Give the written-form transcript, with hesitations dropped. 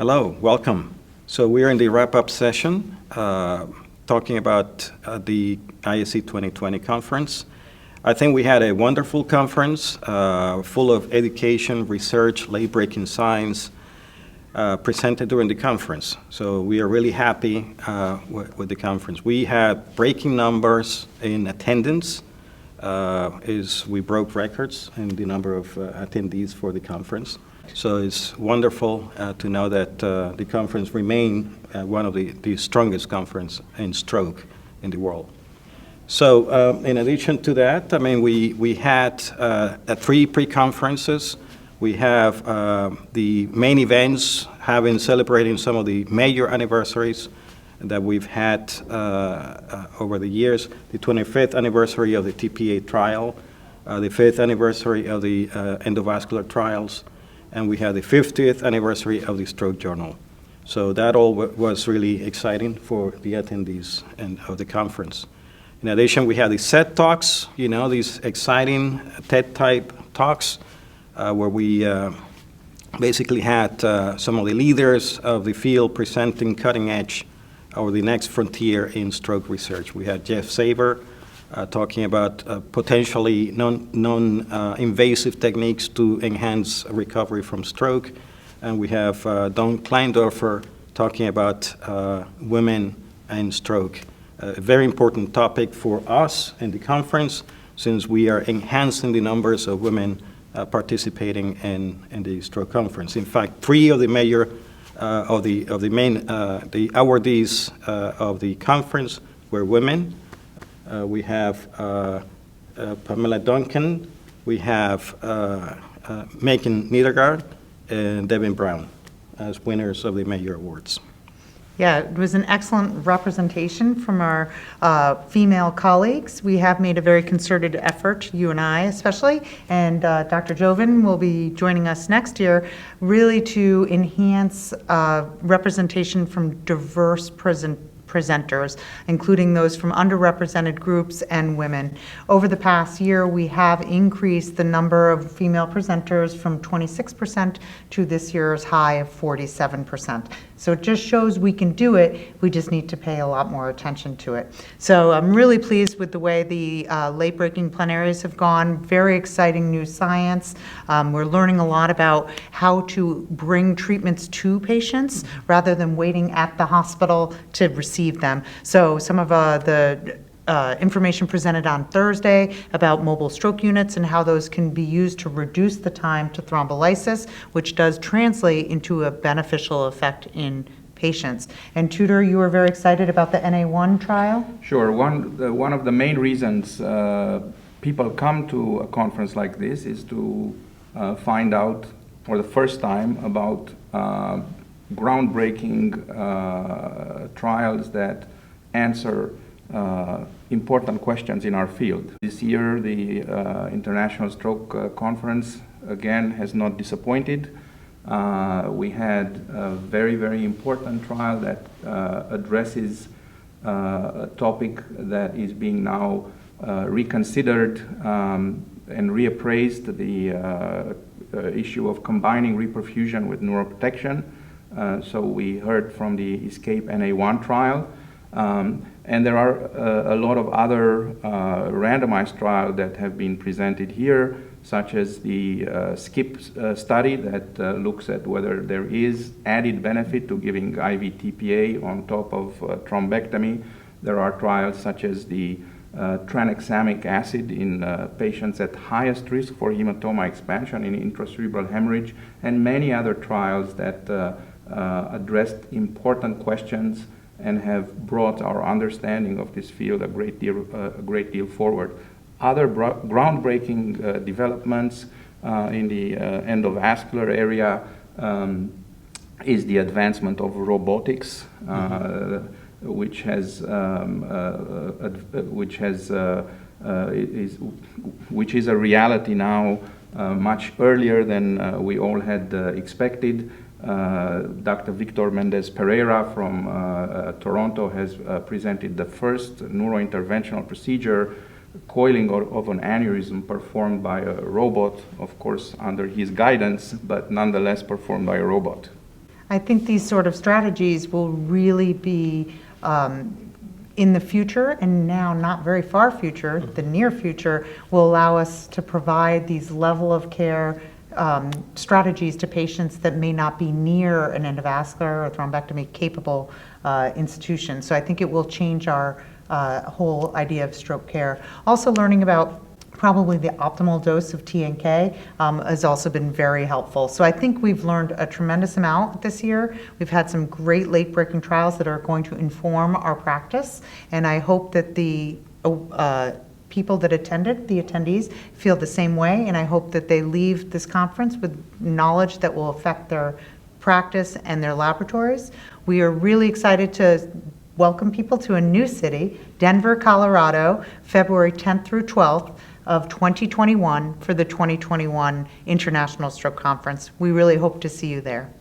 Hello, welcome. So we're in the wrap-up session talking about the ISC 2020 conference. I think we had a wonderful conference full of education, research, late-breaking science presented during the conference. So we are really happy with the conference. We had breaking numbers in attendance. We broke records in the number of attendees for the conference. So it's wonderful to know that the conference remained one of the strongest conferences in stroke in the world. So in addition to that, I mean, we had 3 pre-conferences. We have the main events celebrating some of the major anniversaries that we've had over the years. The 25th anniversary of the TPA trial, the 5th anniversary of the endovascular trials, and we had the 50th anniversary of the Stroke Journal. So that all was really exciting for the attendees of the conference. In addition, we had the SET talks, these exciting TED-type talks where we basically had some of the leaders of the field presenting cutting edge or the next frontier in stroke research. We had Jeff Saber talking about potentially non-invasive techniques to enhance recovery from stroke. And we have Don Kleindorfer talking about women and stroke. A very important topic for us in the conference since we are enhancing the numbers of women participating in the stroke conference. In fact, 3 of the major the awardees of the conference were women. We have Pamela Duncan, we have Megan Niedergaard, and Devin Brown as winners of the major awards. Yeah, it was an excellent representation from our female colleagues. We have made a very concerted effort, you and I especially, and Dr. Jovin will be joining us next year, really to enhance representation from diverse presenters, including those from underrepresented groups and women. Over the past year, we have increased the number of female presenters from 26% to this year's high of 47%. So it just shows we can do it, we just need to pay a lot more attention to it. So I'm really pleased with the way the late-breaking plenaries have gone, very exciting new science. We're learning a lot about how to bring treatments to patients rather than waiting at the hospital to receive them. So some of the information presented on Thursday about mobile stroke units and how those can be used to reduce the time to thrombolysis, which does translate into a beneficial effect in patients. And Tudor, you were very excited about the NA1 trial? Sure. One of the main reasons people come to a conference like this is to find out for the first time about groundbreaking trials that answer important questions in our field. This year, the International Stroke Conference, again, has not disappointed. We had a very, very important trial that addresses a topic that is being now reconsidered and reappraised, the issue of combining reperfusion with neuroprotection. So we heard from the ESCAPE NA1 trial. And there are a lot of other randomized trials that have been presented here, such as the SKIP study that looks at whether there is added benefit to giving IV TPA on top of thrombectomy. There are trials such as the tranexamic acid in patients at highest risk for hematoma expansion in intracerebral hemorrhage, and many other trials that addressed important questions and have brought our understanding of this field a great deal forward. Other groundbreaking developments in the endovascular area is the advancement of robotics, which is a reality now much earlier than we all had expected. Dr. Victor Mendez Pereira from Toronto has presented the first neurointerventional procedure, coiling of an aneurysm performed by a robot, of course under his guidance, but nonetheless performed by a robot. I think these sort of strategies will really be in the future, and now not very far future, the near future, will allow us to provide these level of care strategies to patients that may not be near an endovascular or thrombectomy capable institution. So I think it will change our whole idea of stroke care. Also learning about probably the optimal dose of TNK has also been very helpful. So I think we've learned a tremendous amount this year. We've had some great late-breaking trials that are going to inform our practice, and I hope that the people that attended, the attendees, feel the same way, and I hope that they leave this conference with knowledge that will affect their practice and their laboratories. We are really excited to welcome people to a new city, Denver, Colorado, February 10th through 12th of 2021 for the 2021 International Stroke Conference. We really hope to see you there.